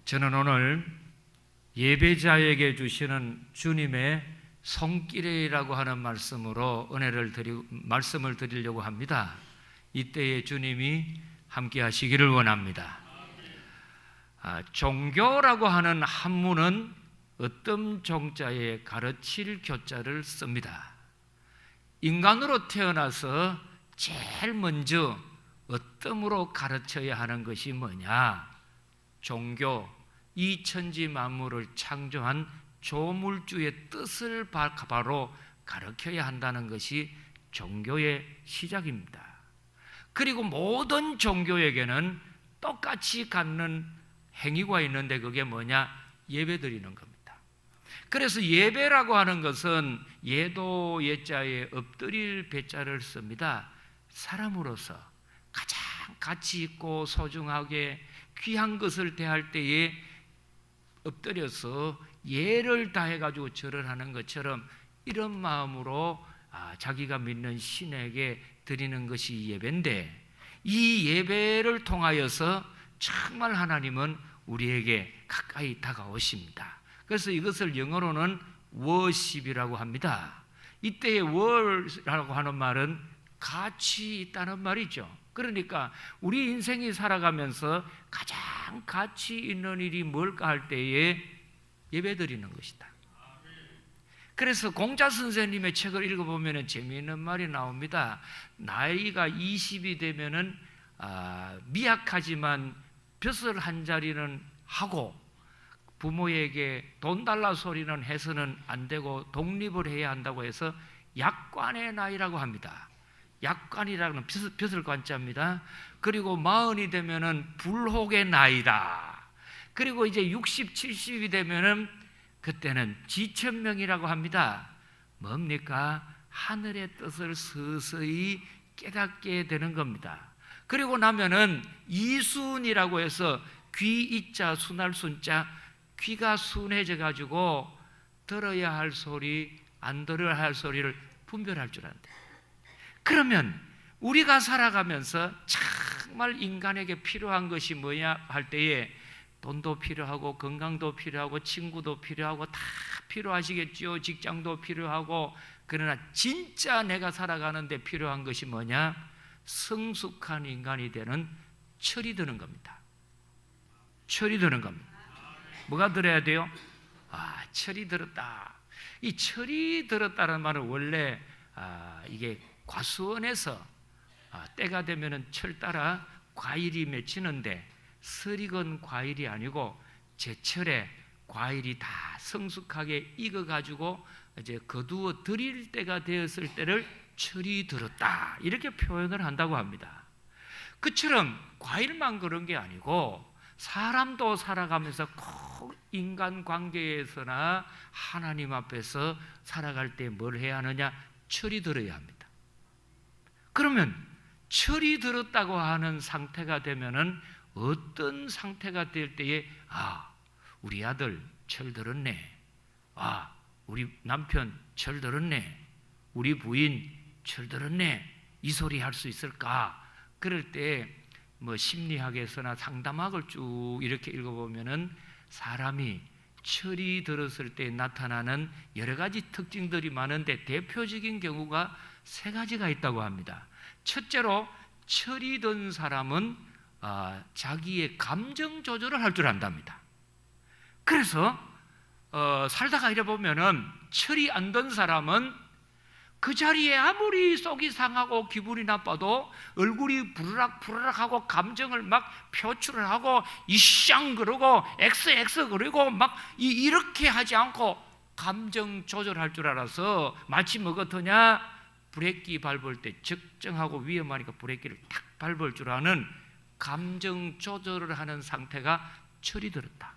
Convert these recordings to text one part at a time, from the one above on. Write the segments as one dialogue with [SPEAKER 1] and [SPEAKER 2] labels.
[SPEAKER 1] 저는 오늘 예배자에게 주시는 주님의 손길이라고 하는 말씀으로 말씀을 드리려고 합니다. 이때에 주님이 함께 하시기를 원합니다. 종교라고 하는 한문은 어떤 종자에 가르칠 교자를 씁니다. 인간으로 태어나서 제일 먼저 어떠므로 가르쳐야 하는 것이 뭐냐? 종교, 이 천지 만물을 창조한 조물주의 뜻을 바로 가르쳐야 한다는 것이 종교의 시작입니다. 그리고 모든 종교에게는 똑같이 갖는 행위가 있는데 그게 뭐냐? 예배드리는 겁니다. 그래서 예배라고 하는 것은 예도 예자에 엎드릴 배자를 씁니다. 사람으로서 가장 가치 있고 소중하게 귀한 것을 대할 때에 엎드려서 예를 다해가지고 절을 하는 것처럼 이런 마음으로 자기가 믿는 신에게 드리는 것이 예배인데, 이 예배를 통하여서 정말 하나님은 우리에게 가까이 다가오십니다. 그래서 이것을 영어로는 worship이라고 합니다. 이때의 wor라고 하는 말은 가치 있다는 말이죠. 그러니까 우리 인생이 살아가면서 가장 가치 있는 일이 뭘까 할 때에 예배드리는 것이다. 그래서 공자 선생님의 책을 읽어보면 재미있는 말이 나옵니다. 나이가 20이 되면은 미약하지만 벼슬 한 자리는 하고 부모에게 돈 달라 소리는 해서는 안 되고 독립을 해야 한다고 해서 약관의 나이라고 합니다. 약관이라는 벼슬 관자입니다. 그리고 40이 되면은 불혹의 나이다. 그리고 이제 60, 70이 되면은 그때는 지천명이라고 합니다. 뭡니까? 하늘의 뜻을 서서히 깨닫게 되는 겁니다. 그리고 나면은 이순이라고 해서 귀이자 순할 순자, 귀가 순해져 가지고 들어야 할 소리, 안 들어야 할 소리를 분별할 줄 안다. 그러면 우리가 살아가면서 정말 인간에게 필요한 것이 뭐냐 할 때에 돈도 필요하고 건강도 필요하고 친구도 필요하고 다 필요하시겠죠. 직장도 필요하고. 그러나 진짜 내가 살아가는데 필요한 것이 뭐냐? 성숙한 인간이 되는 철이 드는 겁니다. 철이 드는 겁니다. 뭐가 들어야 돼요? 철이 들었다. 이 철이 들었다는 말은 원래 이게 과수원에서 때가 되면은 철 따라 과일이 맺히는데 설익은 과일이 아니고 제철에 과일이 다 성숙하게 익어가지고 이제 거두어 드릴 때가 되었을 때를 철이 들었다, 이렇게 표현을 한다고 합니다. 그처럼 과일만 그런 게 아니고 사람도 살아가면서 꼭 인간관계에서나 하나님 앞에서 살아갈 때 뭘 해야 하느냐? 철이 들어야 합니다. 그러면 철이 들었다고 하는 상태가 되면은 어떤 상태가 될 때에 우리 아들 철 들었네, 우리 남편 철 들었네, 우리 부인 철 들었네, 이 소리 할 수 있을까? 그럴 때 뭐 심리학에서나 상담학을 쭉 이렇게 읽어보면은 사람이 철이 들었을 때 나타나는 여러 가지 특징들이 많은데 대표적인 경우가 3가지가 있다고 합니다. 첫째로 철이 든 사람은 자기의 감정 조절을 할 줄 안답니다. 그래서 살다가 이래 보면은 철이 안 든 사람은 그 자리에 아무리 속이 상하고 기분이 나빠도 얼굴이 부르락부르락하고 감정을 막 표출을 하고 이쌍 그러고 XX 그러고 막 이렇게 하지 않고 감정 조절할 줄 알아서 마치 뭐 같으냐? 브레이크 밟을 때 적정하고 위험하니까 브레이크를 탁 밟을 줄 아는 감정 조절을 하는 상태가 철이 들었다.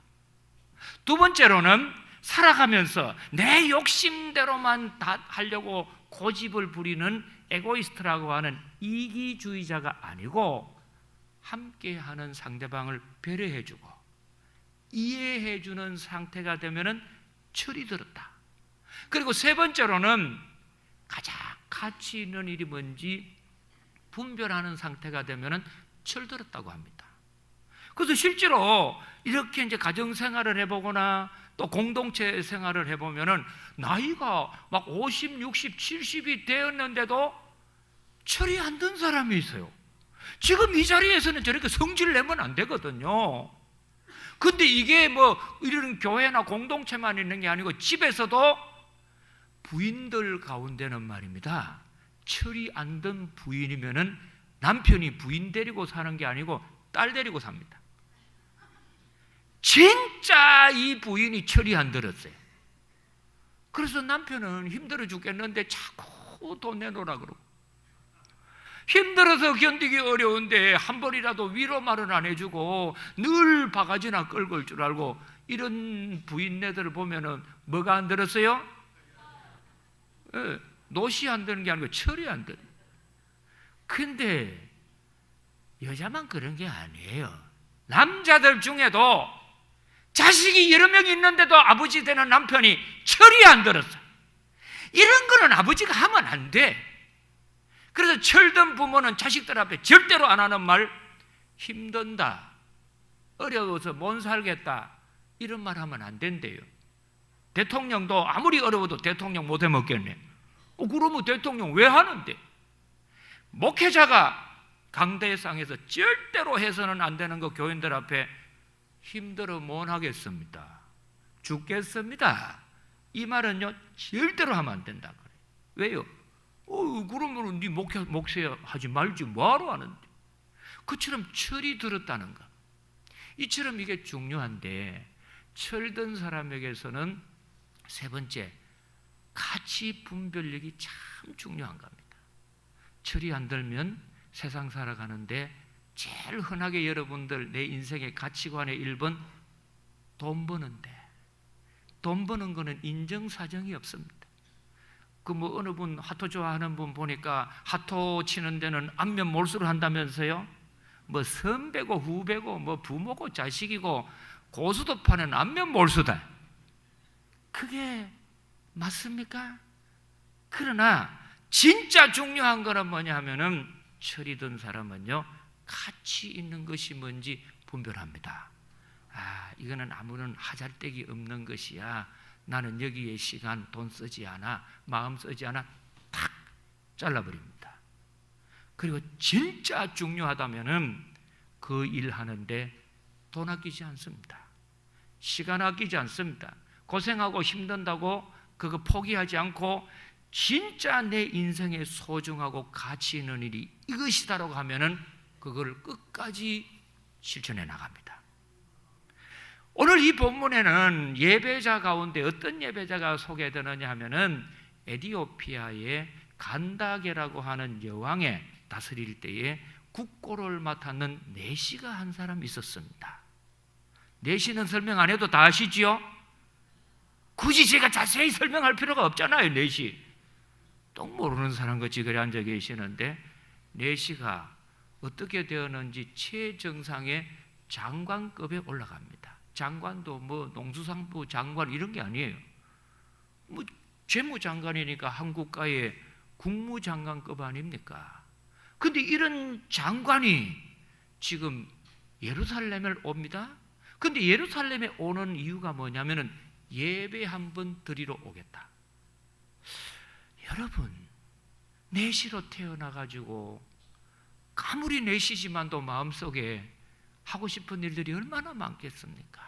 [SPEAKER 1] 두 번째로는 살아가면서 내 욕심대로만 다 하려고 고집을 부리는 에고이스트라고 하는 이기주의자가 아니고 함께하는 상대방을 배려해주고 이해해주는 상태가 되면은 철이 들었다. 그리고 세 번째로는 가장 가치 있는 일이 뭔지 분별하는 상태가 되면은 철들었다고 합니다. 그래서 실제로 이렇게 이제 가정 생활을 해보거나 또 공동체 생활을 해보면은 나이가 막 50, 60, 70이 되었는데도 철이 안 든 사람이 있어요. 지금 이 자리에서는 저렇게 성질 내면 안 되거든요. 근데 이게 뭐 이런 교회나 공동체만 있는 게 아니고 집에서도 부인들 가운데는 말입니다, 철이 안 든 부인이면은 남편이 부인 데리고 사는 게 아니고 딸 데리고 삽니다. 진짜 이 부인이 철이 안 들었어요. 그래서 남편은 힘들어 죽겠는데 자꾸 돈 내놓으라 그러고, 힘들어서 견디기 어려운데 한 번이라도 위로 말은 안 해주고 늘 바가지나 끌고 올 줄 알고, 이런 부인네들을 보면은 뭐가 안 들었어요? 노시 안 드는 게 아니고 철이 안 들어요. 근데 여자만 그런 게 아니에요. 남자들 중에도 자식이 여러 명 있는데도 아버지 되는 남편이 철이 안 들었어. 이런 거는 아버지가 하면 안 돼. 그래서 철든 부모는 자식들 앞에 절대로 안 하는 말, 힘든다, 어려워서 못 살겠다, 이런 말 하면 안 된대요. 대통령도 아무리 어려워도 대통령 못 해먹겠네. 그러면 대통령 왜 하는데? 목회자가 강대상에서 절대로 해서는 안 되는 거 교인들 앞에 힘들어 못 하겠습니다, 죽겠습니다, 이 말은요 절대로 하면 안 된다 그래요. 왜요? 그러면 네 목회하지 말지 뭐하러 하는데. 그처럼 철이 들었다는 거, 이처럼 이게 중요한데, 철든 사람에게서는 세 번째, 가치 분별력이 참 중요한 겁니다. 철이 안 들면 세상 살아가는데 제일 흔하게 여러분들 내 인생의 가치관의 1번, 돈 버는데, 돈 버는 거는 인정사정이 없습니다. 그 뭐 어느 분 하토 좋아하는 분 보니까 하토 치는 데는 안면 몰수를 한다면서요? 뭐 선배고 후배고 뭐 부모고 자식이고 고수도 파는 안면 몰수다. 그게 맞습니까? 그러나 진짜 중요한 거는 뭐냐 하면은, 철이 든 사람은요 가치 있는 것이 뭔지 분별합니다. 이거는 아무런 하잘데기 없는 것이야, 나는 여기에 시간, 돈 쓰지 않아, 마음 쓰지 않아, 탁 잘라버립니다. 그리고 진짜 중요하다면은 그 일 하는데 돈 아끼지 않습니다. 시간 아끼지 않습니다. 고생하고 힘든다고 그거 포기하지 않고 진짜 내 인생에 소중하고 가치 있는 일이 이것이다라고 하면은 그걸 끝까지 실천해 나갑니다. 오늘 이 본문에는 예배자 가운데 어떤 예배자가 소개되느냐 하면은, 에디오피아의 간다게라고 하는 여왕에 다스릴 때에 국고를 맡았는 네시가 한 사람 있었습니다. 네시는 설명 안 해도 다 아시지요? 굳이 제가 자세히 설명할 필요가 없잖아요. 네시 똥 모르는 사람 같이 그래 앉아 계시는데, 네시가 어떻게 되었는지 최정상의 장관급에 올라갑니다. 장관도 뭐 농수산부 장관 이런 게 아니에요. 뭐 재무장관이니까 한국가의 국무장관급 아닙니까? 근데 이런 장관이 지금 예루살렘을 옵니다. 근데 예루살렘에 오는 이유가 뭐냐면은 예배 한번 드리러 오겠다. 여러분, 내시로 태어나가지고 아무리 내시지만도 마음속에 하고 싶은 일들이 얼마나 많겠습니까?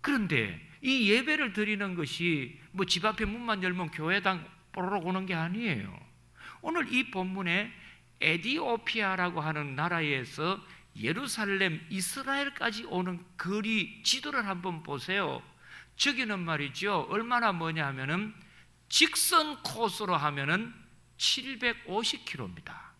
[SPEAKER 1] 그런데 이 예배를 드리는 것이 뭐 집 앞에 문만 열면 교회당 뽀로록 오는 게 아니에요. 오늘 이 본문에 에디오피아라고 하는 나라에서 예루살렘, 이스라엘까지 오는 거리 지도를 한번 보세요. 저기는 말이죠, 얼마나 뭐냐 하면은 직선 코스로 하면은 750km입니다.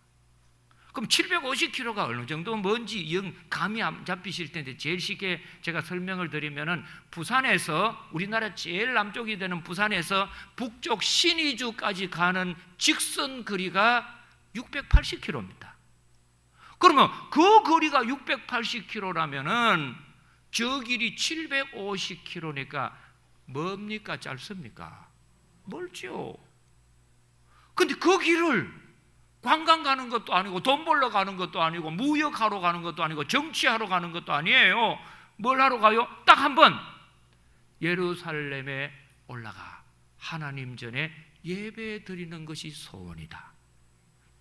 [SPEAKER 1] 그럼 750km가 어느 정도 뭔지 영 감이 안 잡히실 텐데, 제일 쉽게 제가 설명을 드리면은, 부산에서, 우리나라 제일 남쪽이 되는 부산에서 북쪽 신의주까지 가는 직선 거리가 680km입니다. 그러면 그 거리가 680km라면은 저 길이 750km니까 뭡니까? 짧습니까? 멀죠. 근데 그 길을 관광 가는 것도 아니고 돈 벌러 가는 것도 아니고 무역하러 가는 것도 아니고 정치하러 가는 것도 아니에요. 뭘 하러 가요? 딱 한 번 예루살렘에 올라가 하나님 전에 예배 드리는 것이 소원이다.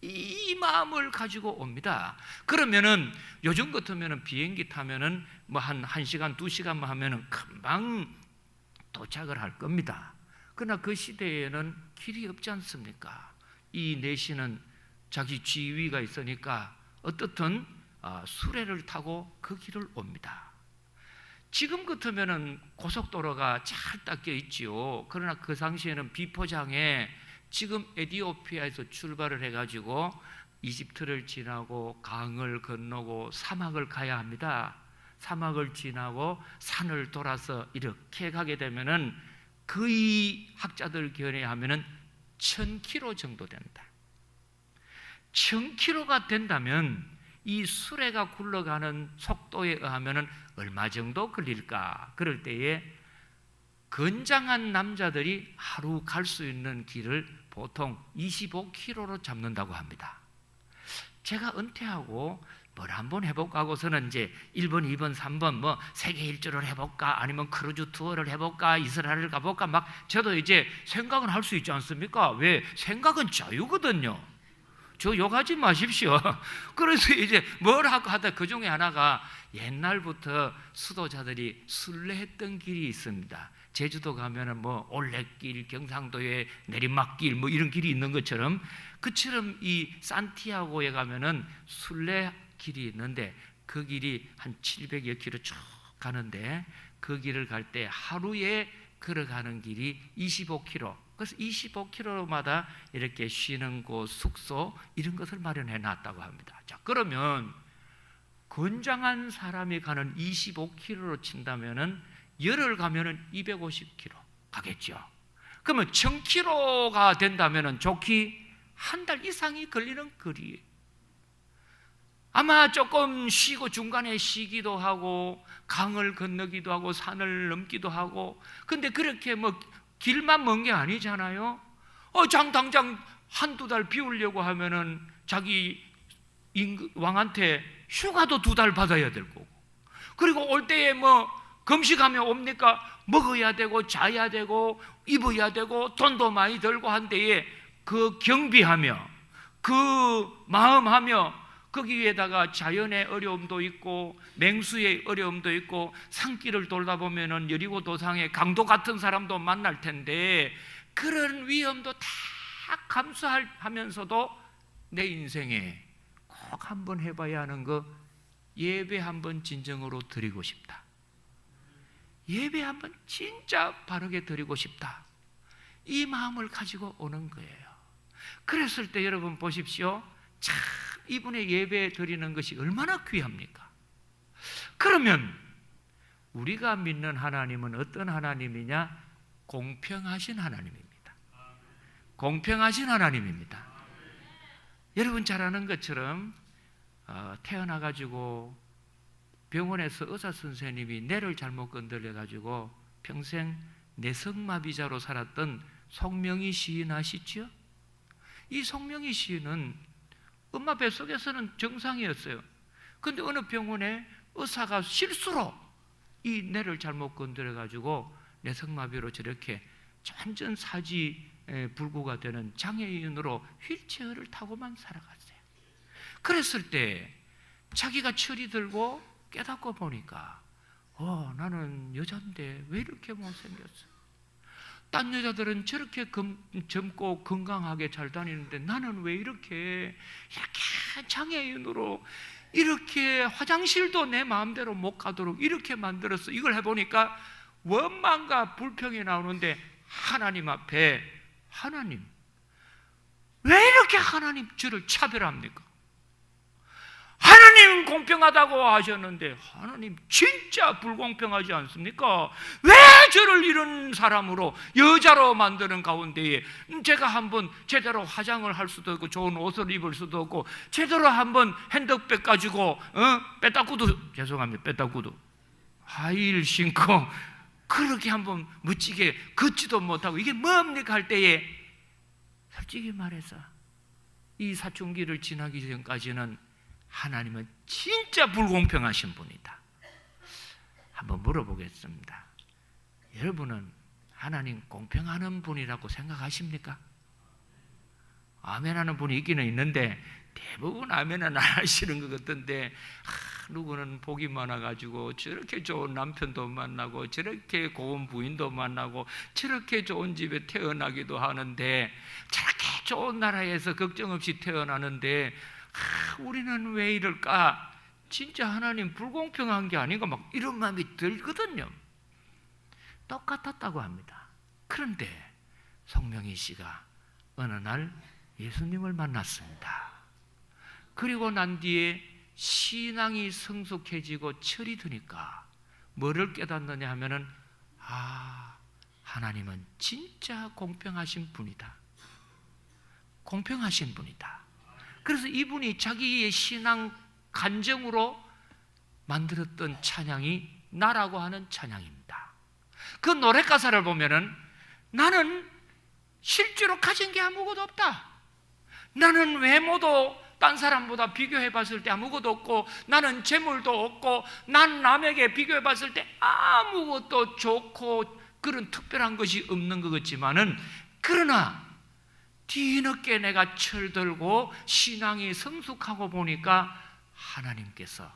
[SPEAKER 1] 이 마음을 가지고 옵니다. 그러면은 요즘 같으면은 비행기 타면은 뭐 한 1시간 2시간만 하면은 금방 도착을 할 겁니다. 그러나 그 시대에는 길이 없지 않습니까? 이 내시는 자기 지위가 있으니까 어떻든 수레를 타고 그 길을 옵니다. 지금 같으면은 고속도로가 잘 닦여 있지요. 그러나 그 당시에는 비포장에 지금 에티오피아에서 출발을 해가지고 이집트를 지나고 강을 건너고 사막을 가야 합니다. 사막을 지나고 산을 돌아서 이렇게 가게 되면은 거의 학자들 견해하면은 1000km 정도 된다. 1000km가 된다면 이 수레가 굴러가는 속도에 의하면은 얼마 정도 걸릴까? 그럴 때에 건장한 남자들이 하루 갈 수 있는 길을 보통 25km로 잡는다고 합니다. 제가 은퇴하고 뭘 한번 해볼까 하고서는 이제 1번, 2번, 3번 뭐 세계 일주를 해볼까 아니면 크루즈 투어를 해볼까 이스라엘을 가볼까 막 저도 이제 생각은 할 수 있지 않습니까? 왜? 생각은 자유거든요. 저 욕하지 마십시오. 그래서 이제 뭘 하고 하다 그 중에 하나가 옛날부터 수도자들이 순례했던 길이 있습니다. 제주도 가면은 뭐 올레길, 경상도에 내리막길 뭐 이런 길이 있는 것처럼 그처럼 이 산티아고에 가면은 순례 길이 있는데 그 길이 한 700여 킬로 쭉 가는데 그 길을 갈 때 하루에 걸어가는 길이 25km. 그래서 25km마다 이렇게 쉬는 곳, 숙소 이런 것을 마련해 놨다고 합니다. 자, 그러면 건장한 사람이 가는 25km로 친다면은 열흘 가면은 250km 가겠죠. 그러면 1000km가 된다면은 좋기 한 달 이상이 걸리는 거리예요. 아마 조금 쉬고 중간에 쉬기도 하고 강을 건너기도 하고 산을 넘기도 하고 근데 그렇게 뭐 길만 먼 게 아니잖아요. 당장 한두 달 비우려고 하면은 자기 왕한테 휴가도 2달 받아야 될 거고 그리고 올 때에 뭐 금식하면 옵니까? 먹어야 되고 자야 되고 입어야 되고 돈도 많이 들고 한 데에 그 경비하며 그 마음하며 거기에다가 자연의 어려움도 있고 맹수의 어려움도 있고 산길을 돌다 보면은 여리고 도상에 강도 같은 사람도 만날 텐데 그런 위험도 다 감수하면서도 내 인생에 꼭 한번 해봐야 하는 거 예배 한번 진정으로 드리고 싶다. 예배 한번 진짜 바르게 드리고 싶다. 이 마음을 가지고 오는 거예요. 그랬을 때 여러분 보십시오. 참 이분의 예배 드리는 것이 얼마나 귀합니까? 그러면 우리가 믿는 하나님은 어떤 하나님이냐? 공평하신 하나님입니다. 공평하신 하나님입니다. 여러분 잘 아는 것처럼 태어나가지고 병원에서 의사 선생님이 뇌를 잘못 건드려가지고 평생 뇌성마비자로 살았던 송명희 시인 아시죠? 이 송명희 시인은 엄마 뱃속에서는 정상이었어요. 그런데 어느 병원에 의사가 실수로 이 뇌를 잘못 건드려가지고 뇌성마비로 저렇게 완전 사지 불구가 되는 장애인으로 휠체어를 타고만 살아갔어요. 그랬을 때 자기가 철이 들고 깨닫고 보니까 나는 여잔데 왜 이렇게 못생겼어? 딴 여자들은 저렇게 젊고 건강하게 잘 다니는데 나는 왜 이렇게 장애인으로 이렇게 화장실도 내 마음대로 못 가도록 이렇게 만들었어. 이걸 해보니까 원망과 불평이 나오는데 하나님 앞에 하나님 왜 이렇게 하나님 저를 차별합니까? 하나님 공평하다고 하셨는데 하나님 진짜 불공평하지 않습니까? 왜 저를 이런 사람으로 여자로 만드는 가운데에 제가 한번 제대로 화장을 할 수도 없고 좋은 옷을 입을 수도 없고 제대로 한번 핸드백 가지고 빼딱구두 죄송합니다 빼딱구두 하이힐 신고 그렇게 한번 멋지게 걷지도 못하고 이게 뭡니까 할 때에 솔직히 말해서 이 사춘기를 지나기 전까지는 하나님은 진짜 불공평하신 분이다. 한번 물어보겠습니다. 여러분은 하나님 공평하는 분이라고 생각하십니까? 아멘 하는 분이 있기는 있는데 대부분 아멘은 안 하시는 것 같던데, 누구는 복이 많아가지고 저렇게 좋은 남편도 만나고 저렇게 고운 부인도 만나고 저렇게 좋은 집에 태어나기도 하는데, 저렇게 좋은 나라에서 걱정 없이 태어나는데 우리는 왜 이럴까? 진짜 하나님 불공평한 게 아닌가, 막 이런 마음이 들거든요. 똑같았다고 합니다. 그런데 송명희 씨가 어느 날 예수님을 만났습니다. 그리고 난 뒤에 신앙이 성숙해지고 철이 드니까 뭐를 깨닫느냐 하면은, 하나님은 진짜 공평하신 분이다. 공평하신 분이다. 그래서 이분이 자기의 신앙 간증으로 만들었던 찬양이 나라고 하는 찬양입니다. 그 노래 가사를 보면은, 나는 실제로 가진 게 아무것도 없다. 나는 외모도 딴 사람보다 비교해 봤을 때 아무것도 없고, 나는 재물도 없고, 난 남에게 비교해 봤을 때 아무것도 좋고 그런 특별한 것이 없는 것 같지만은, 그러나 뒤늦게 내가 철들고 신앙이 성숙하고 보니까 하나님께서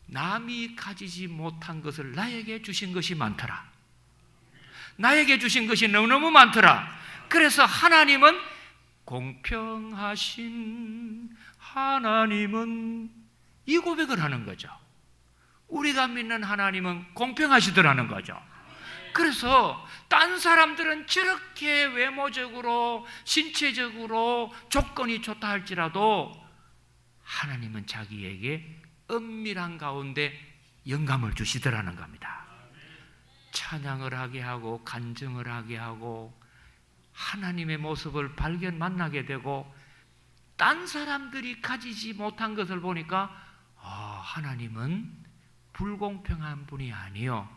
[SPEAKER 1] 남이 가지지 못한 것을 나에게 주신 것이 많더라. 나에게 주신 것이 너무너무 많더라. 그래서 하나님은 공평하신 하나님은, 이 고백을 하는 거죠. 우리가 믿는 하나님은 공평하시더라는 거죠. 그래서 딴 사람들은 저렇게 외모적으로 신체적으로 조건이 좋다 할지라도 하나님은 자기에게 은밀한 가운데 영감을 주시더라는 겁니다. 찬양을 하게 하고 간증을 하게 하고 하나님의 모습을 만나게 되고, 딴 사람들이 가지지 못한 것을 보니까 하나님은 불공평한 분이 아니요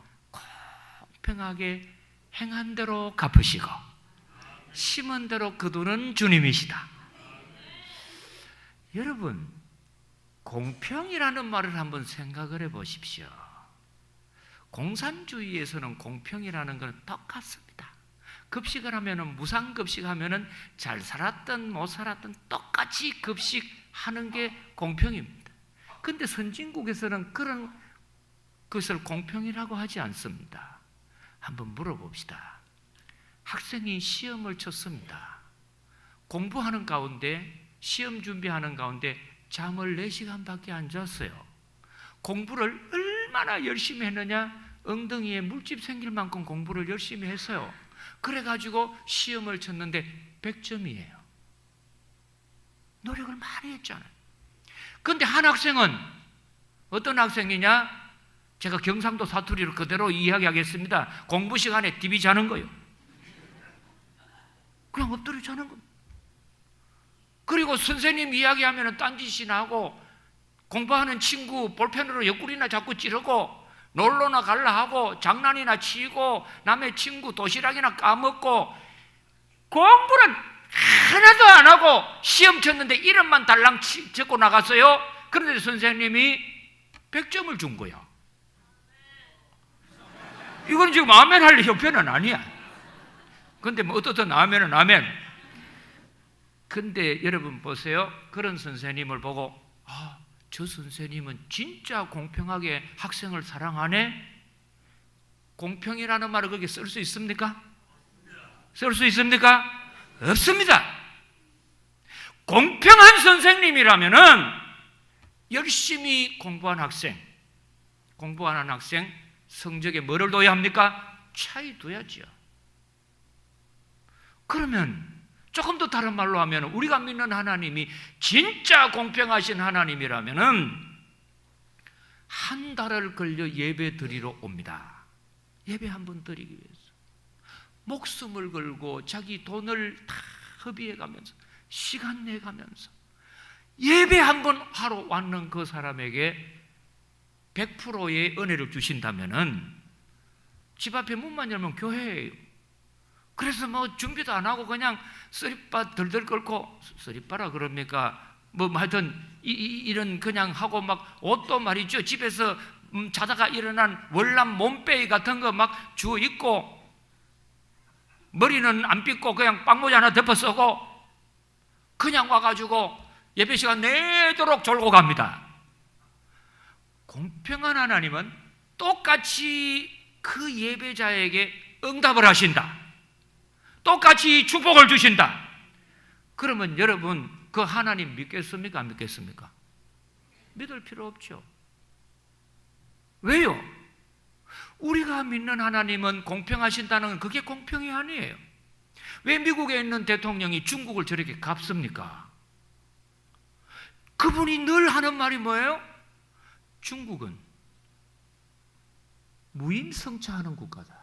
[SPEAKER 1] 공평하게 행한 대로 갚으시고 심은 대로 거두는 주님이시다. 여러분, 공평이라는 말을 한번 생각을 해보십시오. 공산주의에서는 공평이라는 건 똑같습니다. 급식을 하면은, 무상급식 하면은 잘 살았든 못 살았든 똑같이 급식하는 게 공평입니다. 근데 선진국에서는 그런 것을 공평이라고 하지 않습니다. 한번 물어봅시다. 학생이 시험을 쳤습니다. 공부하는 가운데, 시험 준비하는 가운데 잠을 4시간밖에 안 잤어요. 공부를 얼마나 열심히 했느냐? 엉덩이에 물집 생길 만큼 공부를 열심히 했어요. 그래가지고 시험을 쳤는데 100점이에요. 노력을 많이 했잖아요. 그런데 한 학생은 어떤 학생이냐? 제가 경상도 사투리를 그대로 이야기하겠습니다. 공부 시간에 TV 자는 거예요. 그냥 엎드려 자는 겁니다. 그리고 선생님 이야기하면 딴짓이나 하고, 공부하는 친구 볼펜으로 옆구리나 자꾸 찌르고, 놀러나 갈라 하고, 장난이나 치고, 남의 친구 도시락이나 까먹고, 공부는 하나도 안 하고 시험 쳤는데 이름만 달랑 적고 나갔어요. 그런데 선생님이 100점을 준 거야. 이건 지금 아멘 할 형편은 아니야. 근데 뭐 어떻든 아멘은 아멘. 근데 여러분 보세요. 그런 선생님을 보고, 저 선생님은 진짜 공평하게 학생을 사랑하네? 공평이라는 말을 거기에 쓸 수 있습니까? 쓸 수 있습니까? 없습니다. 공평한 선생님이라면은 열심히 공부한 학생, 성적에 뭐를 둬야 합니까? 차이 둬야죠. 그러면 조금 더 다른 말로 하면, 우리가 믿는 하나님이 진짜 공평하신 하나님이라면은 한 달을 걸려 예배 드리러 옵니다. 예배 한 번 드리기 위해서 목숨을 걸고 자기 돈을 다 허비해 가면서 시간 내 가면서 예배 한 번 하러 왔는 그 사람에게 100%의 은혜를 주신다면은 집 앞에 문만 열면 교회예요. 그래서 뭐 준비도 안 하고 그냥 쓰리빠 덜덜 끓고, 쓰리빠라 그럽니까? 뭐 하여튼 이런 그냥 하고 막 옷도 말이죠, 집에서 자다가 일어난 월남 몸빼이 같은 거 막 주워 입고, 머리는 안 빗고 그냥 빵모자 하나 덮어 쓰고 그냥 와가지고 예배 시간 내도록 졸고 갑니다. 공평한 하나님은 똑같이 그 예배자에게 응답을 하신다. 똑같이 축복을 주신다. 그러면 여러분 그 하나님 믿겠습니까? 안 믿겠습니까? 믿을 필요 없죠. 왜요? 우리가 믿는 하나님은 공평하신다는 건 그게 공평이 아니에요. 왜 미국에 있는 대통령이 중국을 저렇게 갚습니까? 그분이 늘 하는 말이 뭐예요? 중국은 무임승차하는 국가다.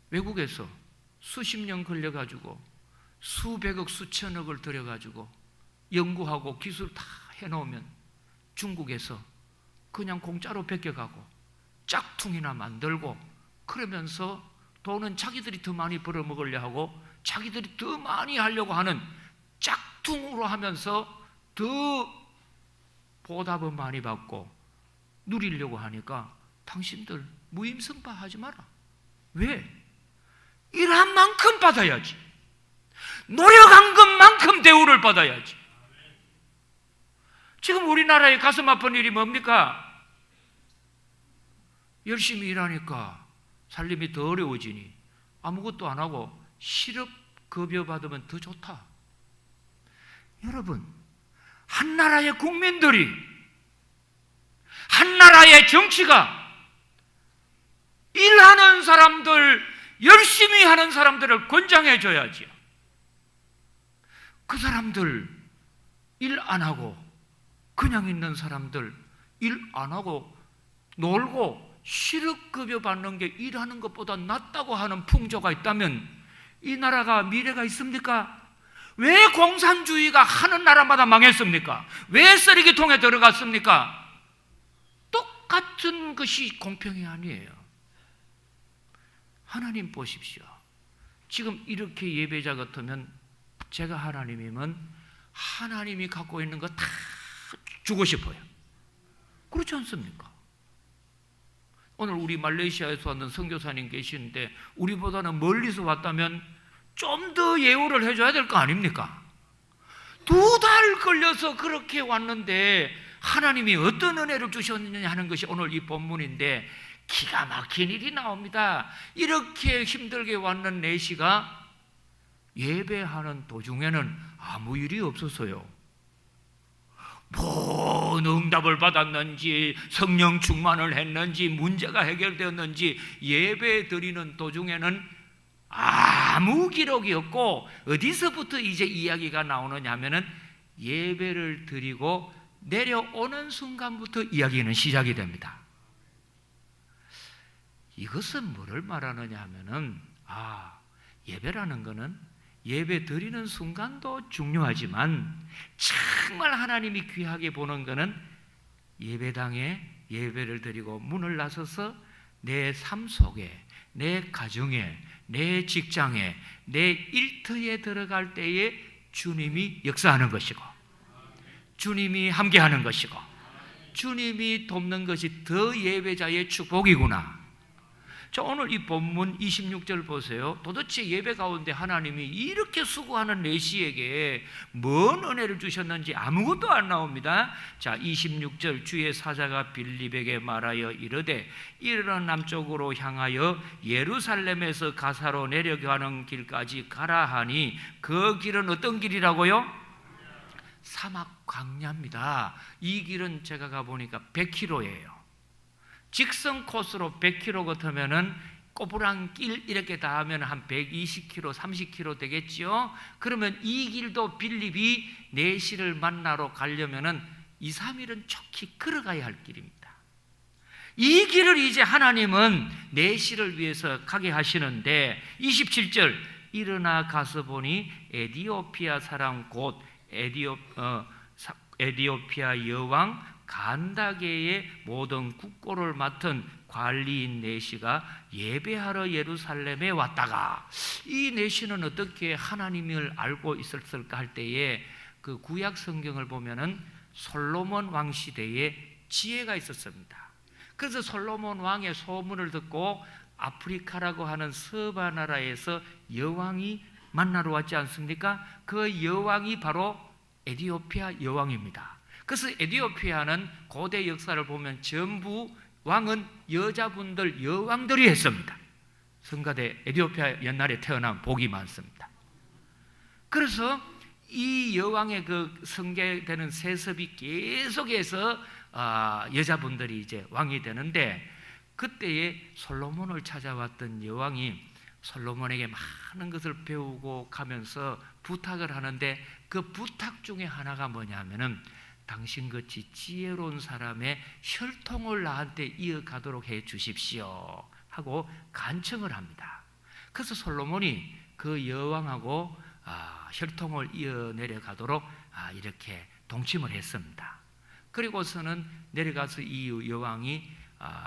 [SPEAKER 1] 외국에서 수십 년 걸려가지고 수백억 수천억을 들여가지고 연구하고 기술 다 해놓으면 중국에서 그냥 공짜로 베껴가고 짝퉁이나 만들고, 그러면서 돈은 자기들이 더 많이 벌어먹으려 하고 자기들이 더 많이 하려고 하는 짝퉁으로 하면서 더 보답은 많이 받고 누리려고 하니까 당신들 무임승파 하지 마라. 왜? 일한 만큼 받아야지. 노력한 것만큼 대우를 받아야지. 지금 우리나라의 가슴 아픈 일이 뭡니까? 열심히 일하니까 살림이 더 어려워지니 아무것도 안 하고 실업급여 받으면 더 좋다. 여러분, 한 나라의 국민들이, 한 나라의 정치가 일하는 사람들, 열심히 하는 사람들을 권장해 줘야지요. 그 사람들 일 안 하고 그냥 있는 사람들 일 안 하고 놀고 실업급여 받는 게 일하는 것보다 낫다고 하는 풍조가 있다면 이 나라가 미래가 있습니까? 왜 공산주의가 하는 나라마다 망했습니까? 왜 쓰레기통에 들어갔습니까? 똑같은 것이 공평이 아니에요. 하나님 보십시오. 지금 이렇게 예배자 같으면 제가 하나님이면 하나님이 갖고 있는 거 다 주고 싶어요. 그렇지 않습니까? 오늘 우리 말레이시아에서 왔는 선교사님 계시는데 우리보다는 멀리서 왔다면 좀 더 예우를 해줘야 될 거 아닙니까? 2달 걸려서 그렇게 왔는데 하나님이 어떤 은혜를 주셨느냐 하는 것이 오늘 이 본문인데, 기가 막힌 일이 나옵니다. 이렇게 힘들게 왔는 내시가 예배하는 도중에는 아무 일이 없었어요. 뭔 응답을 받았는지, 성령 충만을 했는지, 문제가 해결되었는지 예배 드리는 도중에는 아무 기록이 없고, 어디서부터 이제 이야기가 나오느냐 하면은 예배를 드리고 내려오는 순간부터 이야기는 시작이 됩니다. 이것은 뭐를 말하느냐 하면은, 예배라는 것은 예배 드리는 순간도 중요하지만 정말 하나님이 귀하게 보는 것은 예배당에 예배를 드리고 문을 나서서 내 삶 속에, 내 가정에, 내 직장에, 내 일터에 들어갈 때에 주님이 역사하는 것이고, 주님이 함께하는 것이고, 주님이 돕는 것이 더 예배자의 축복이구나. 자, 오늘 이 본문 26절 보세요. 도대체 예배 가운데 하나님이 이렇게 수고하는 내시에게 뭔 은혜를 주셨는지 아무것도 안 나옵니다. 자, 26절, 주의 사자가 빌립에게 말하여 이르되 이르러 남쪽으로 향하여 예루살렘에서 가사로 내려가는 길까지 가라 하니, 그 길은 어떤 길이라고요? 사막 광야입니다. 이 길은 제가 가보니까 100km예요. 직선 코스로 100km 같으면은 꼬부랑 길 이렇게 다 하면 한 120km, 30km 되겠죠? 그러면 이 길도 빌립이 내시를 만나러 가려면은 2, 3일은 촉히 걸어가야 할 길입니다. 이 길을 이제 하나님은 내시를 위해서 가게 하시는데, 27절, 일어나 가서 보니 에디오피아 사람 곧 에디오피아 여왕 간다게의 모든 국고를 맡은 관리인 내시가 예배하러 예루살렘에 왔다가, 이 내시는 어떻게 하나님을 알고 있었을까 할 때에 그 구약 성경을 보면은 솔로몬 왕 시대에 지혜가 있었습니다. 그래서 솔로몬 왕의 소문을 듣고 아프리카라고 하는 서바 나라에서 여왕이 만나러 왔지 않습니까? 그 여왕이 바로 에티오피아 여왕입니다. 그래서 에티오피아는 고대 역사를 보면 전부 왕은 여자분들, 여왕들이 했습니다. 성가대 에티오피아 옛날에 태어난 복이 많습니다. 그래서 이 여왕의 그 성계되는 세습이 계속해서 여자분들이 이제 왕이 되는데, 그때에 솔로몬을 찾아왔던 여왕이 솔로몬에게 많은 것을 배우고 가면서 부탁을 하는데, 그 부탁 중에 하나가 뭐냐면은 당신같이 지혜로운 사람의 혈통을 나한테 이어가도록 해 주십시오 하고 간청을 합니다. 그래서 솔로몬이 그 여왕하고 혈통을 이어내려가도록 이렇게 동침을 했습니다. 그리고서는 내려가서 이 여왕이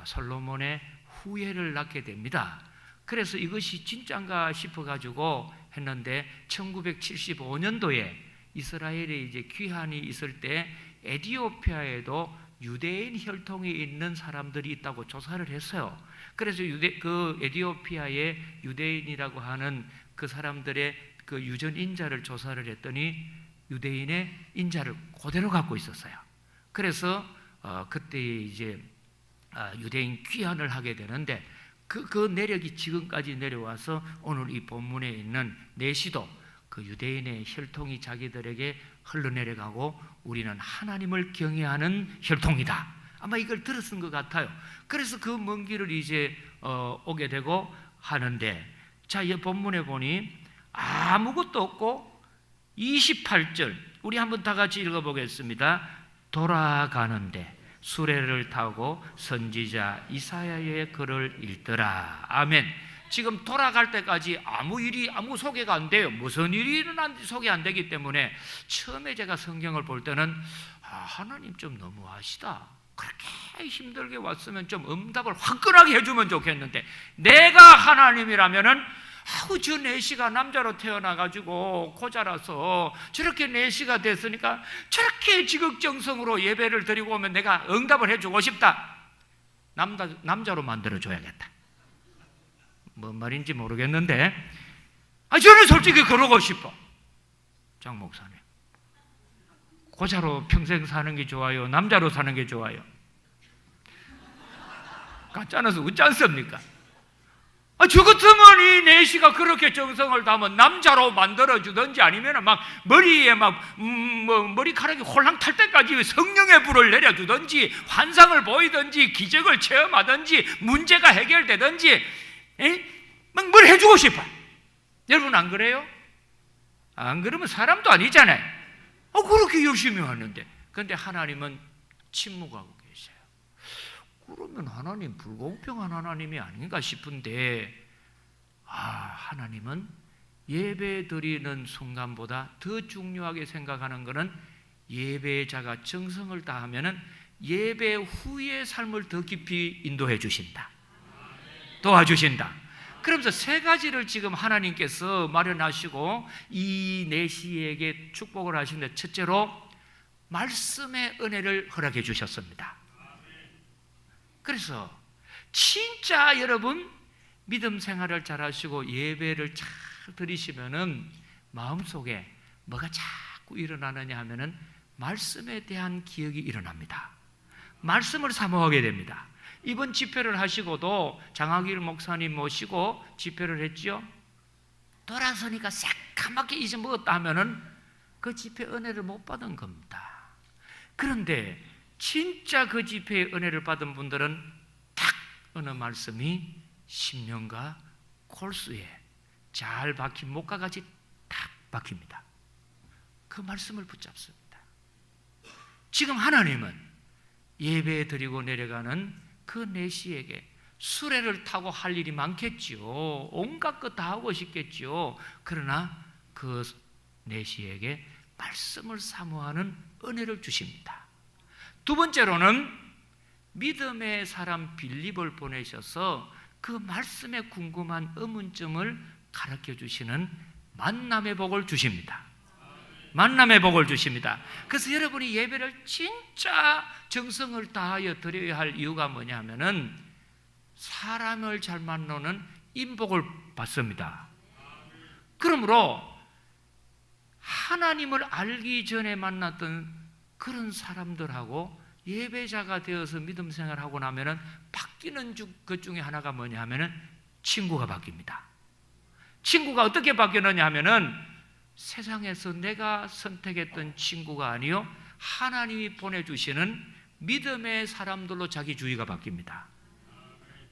[SPEAKER 1] 솔로몬의 후예를 낳게 됩니다. 그래서 이것이 진짜인가 싶어가지고 했는데 1975년도에 이스라엘에 이제 귀환이 있을 때 에티오피아에도 유대인 혈통이 있는 사람들이 있다고 조사를 했어요. 그래서 그 에티오피아의 유대인이라고 하는 그 사람들의 그 유전 인자를 조사를 했더니 유대인의 인자를 그대로 갖고 있었어요. 그래서 그때 이제 유대인 귀환을 하게 되는데 그 내력이 지금까지 내려와서 오늘 이 본문에 있는 내시도 그 유대인의 혈통이 자기들에게 흘러내려가고 우리는 하나님을 경외하는 혈통이다. 아마 이걸 들었은 것 같아요. 그래서 그 먼 길을 이제 오게 되고 하는데, 자, 이 본문에 보니 아무것도 없고 28절 우리 한번 다 같이 읽어보겠습니다. 돌아가는데 수레를 타고 선지자 이사야의 글을 읽더라. 아멘. 지금 돌아갈 때까지 아무 소개가 안 돼요. 무슨 일이 일어난지 소개 안 되기 때문에 처음에 제가 성경을 볼 때는 하나님 좀 너무하시다. 그렇게 힘들게 왔으면 좀 응답을 화끈하게 해주면 좋겠는데, 내가 하나님이라면은 저 내시가 남자로 태어나가지고 고자라서 저렇게 내시가 됐으니까 저렇게 지극정성으로 예배를 드리고 오면 내가 응답을 해주고 싶다. 남자로 만들어줘야겠다. 뭔 말인지 모르겠는데 저는 솔직히 그러고 싶어. 장 목사님, 고자로 평생 사는 게 좋아요? 남자로 사는 게 좋아요? 가짜나서 웃지 않습니까? 저 같으면 이 내시가 그렇게 정성을 다하면 남자로 만들어주든지 아니면 막 머리에 머리카락이 홀랑 탈 때까지 성령의 불을 내려주든지 환상을 보이든지 기적을 체험하든지 문제가 해결되든지 막 뭘 해주고 싶어요. 여러분 안 그래요? 안 그러면 사람도 아니잖아요. 그렇게 열심히 하는데. 그런데 하나님은 침묵하고 계세요. 그러면 하나님 불공평한 하나님이 아닌가 싶은데, 하나님은 예배 드리는 순간보다 더 중요하게 생각하는 것은 예배자가 정성을 다하면은 예배 후의 삶을 더 깊이 인도해 주신다. 도와주신다. 그러면서 세 가지를 지금 하나님께서 마련하시고 이 내시에게 축복을 하시는데, 첫째로 말씀의 은혜를 허락해 주셨습니다. 그래서 진짜 여러분 믿음 생활을 잘 하시고 예배를 잘 드리시면은 마음속에 뭐가 자꾸 일어나느냐 하면은 말씀에 대한 기억이 일어납니다. 말씀을 사모하게 됩니다. 이번 집회를 하시고도 장학일 목사님 모시고 집회를 했죠. 돌아서니까 새까맣게 잊어먹었다 하면은 그 집회 은혜를 못 받은 겁니다. 그런데 진짜 그 집회의 은혜를 받은 분들은 딱 어느 말씀이 심령과 골수에 잘 박힌 목과 같이 딱 박힙니다. 그 말씀을 붙잡습니다. 지금 하나님은 예배 드리고 내려가는 그 내시에게 수레를 타고 할 일이 많겠지요. 온갖 것 다 하고 싶겠지요. 그러나 그 내시에게 말씀을 사모하는 은혜를 주십니다. 두 번째로는 믿음의 사람 빌립을 보내셔서 그 말씀에 궁금한 의문점을 가르쳐 주시는 만남의 복을 주십니다. 만남의 복을 주십니다. 그래서 여러분이 예배를 진짜 정성을 다하여 드려야 할 이유가 뭐냐 하면은 사람을 잘 만나는 인복을 받습니다. 그러므로 하나님을 알기 전에 만났던 그런 사람들하고 예배자가 되어서 믿음 생활하고 나면은 바뀌는 것 중에 하나가 뭐냐 하면은 친구가 바뀝니다. 친구가 어떻게 바뀌느냐 하면은 세상에서 내가 선택했던 친구가 아니요 하나님이 보내주시는 믿음의 사람들로 자기 주의가 바뀝니다.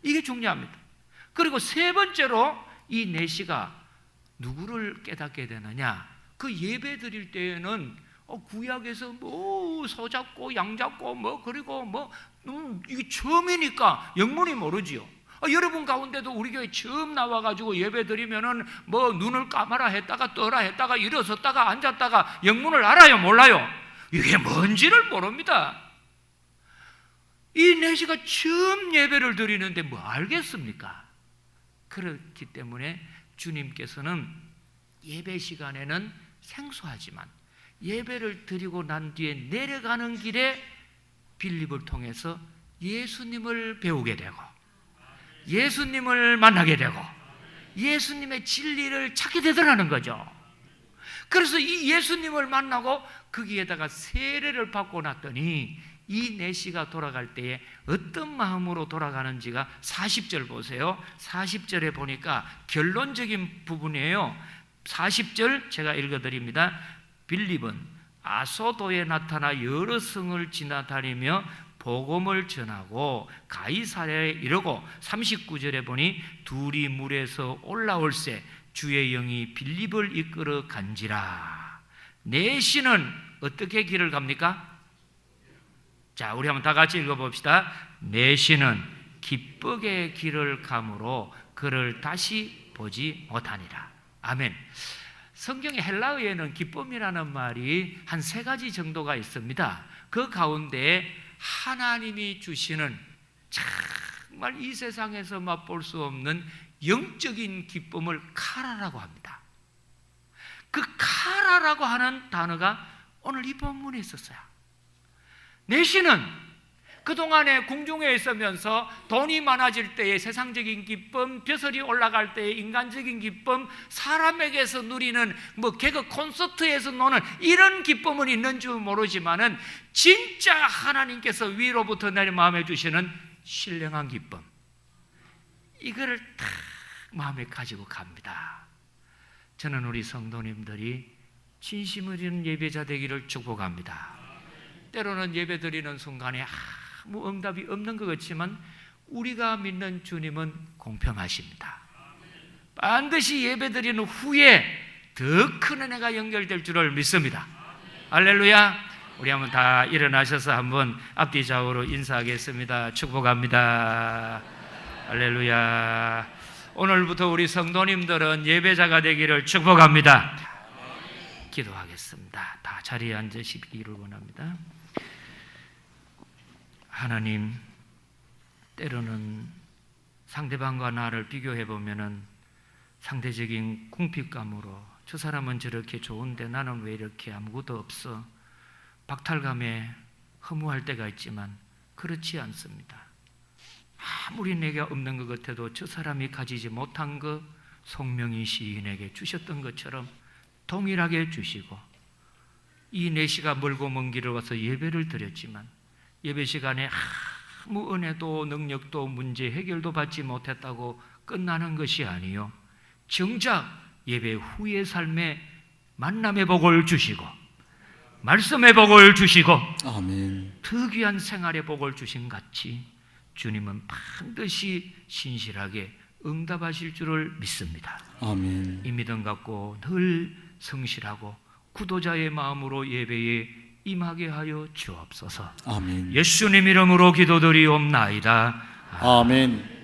[SPEAKER 1] 이게 중요합니다. 그리고 세 번째로 이 내시가 누구를 깨닫게 되느냐, 그 예배 드릴 때에는 구약에서 뭐 소잡고 양잡고 뭐 그리고 뭐 이게 처음이니까 영문이 모르지요. 여러분 가운데도 우리 교회 처음 나와가지고 예배 드리면은 뭐 눈을 감아라 했다가 떠라 했다가 일어섰다가 앉았다가 영문을 알아요 몰라요? 이게 뭔지를 모릅니다. 이 내시가 처음 예배를 드리는데 뭐 알겠습니까? 그렇기 때문에 주님께서는 예배 시간에는 생소하지만 예배를 드리고 난 뒤에 내려가는 길에 빌립을 통해서 예수님을 배우게 되고 예수님을 만나게 되고 예수님의 진리를 찾게 되더라는 거죠. 그래서 이 예수님을 만나고 거기에다가 세례를 받고 났더니 이 내시가 돌아갈 때에 어떤 마음으로 돌아가는지가 40절 보세요. 40절에 보니까 결론적인 부분이에요. 40절 제가 읽어드립니다. 빌립은 아소도에 나타나 여러 성을 지나다니며 복음을 전하고 가이사랴에 이르고 39절에 보니 둘이 물에서 올라올새 주의 영이 빌립을 이끌어 간지라. 내시는 어떻게 길을 갑니까? 자, 우리 한번 다 같이 읽어봅시다. 내시는 기쁘게 길을 가므로 그를 다시 보지 못하니라. 아멘. 성경의 헬라어에는 기쁨이라는 말이 한 3가지 정도가 있습니다. 그 가운데 하나님이 주시는 정말 이 세상에서 맛볼 수 없는 영적인 기쁨을 카라라고 합니다. 그 카라라고 하는 단어가 오늘 이 본문에 있었어요. 내시는 그동안에 궁중에 있으면서 돈이 많아질 때의 세상적인 기쁨, 벼슬이 올라갈 때의 인간적인 기쁨, 사람에게서 누리는 개그 콘서트에서 노는 이런 기쁨은 있는 줄 모르지만은 진짜 하나님께서 위로부터 내려 마음에 주시는 신령한 기쁨, 이거를 딱 마음에 가지고 갑니다. 저는 우리 성도님들이 진심을 잃은 예배자 되기를 축복합니다. 때로는 예배 드리는 순간에 아무 응답이 없는 것 같지만 우리가 믿는 주님은 공평하십니다. 반드시 예배 드리는 후에 더 큰 은혜가 연결될 줄을 믿습니다. 할렐루야. 우리 한번 다 일어나셔서 한번 앞뒤 좌우로 인사하겠습니다. 축복합니다. 할렐루야. 오늘부터 우리 성도님들은 예배자가 되기를 축복합니다. 기도하겠습니다. 다 자리에 앉으시기를 원합니다. 하나님, 때로는 상대방과 나를 비교해 보면은 상대적인 궁핍감으로 저 사람은 저렇게 좋은데 나는 왜 이렇게 아무것도 없어, 박탈감에 허무할 때가 있지만 그렇지 않습니다. 아무리 내가 없는 것 같아도 저 사람이 가지지 못한 것 송명희 시인에게 주셨던 것처럼 동일하게 주시고, 이 내시가 멀고 먼 길을 와서 예배를 드렸지만 예배 시간에 아무 은혜도 능력도 문제 해결도 받지 못했다고 끝나는 것이 아니요, 정작 예배 후의 삶에 만남의 복을 주시고 말씀의 복을 주시고
[SPEAKER 2] 아멘.
[SPEAKER 1] 특이한 생활의 복을 주신 같이 주님은 반드시 신실하게 응답하실 줄을 믿습니다.
[SPEAKER 2] 아멘.
[SPEAKER 1] 이 믿음 갖고 늘 성실하고 구도자의 마음으로 예배에 임하게 하여 주옵소서.
[SPEAKER 2] 아멘.
[SPEAKER 1] 예수님 이름으로 기도드리옵나이다.
[SPEAKER 2] 아멘.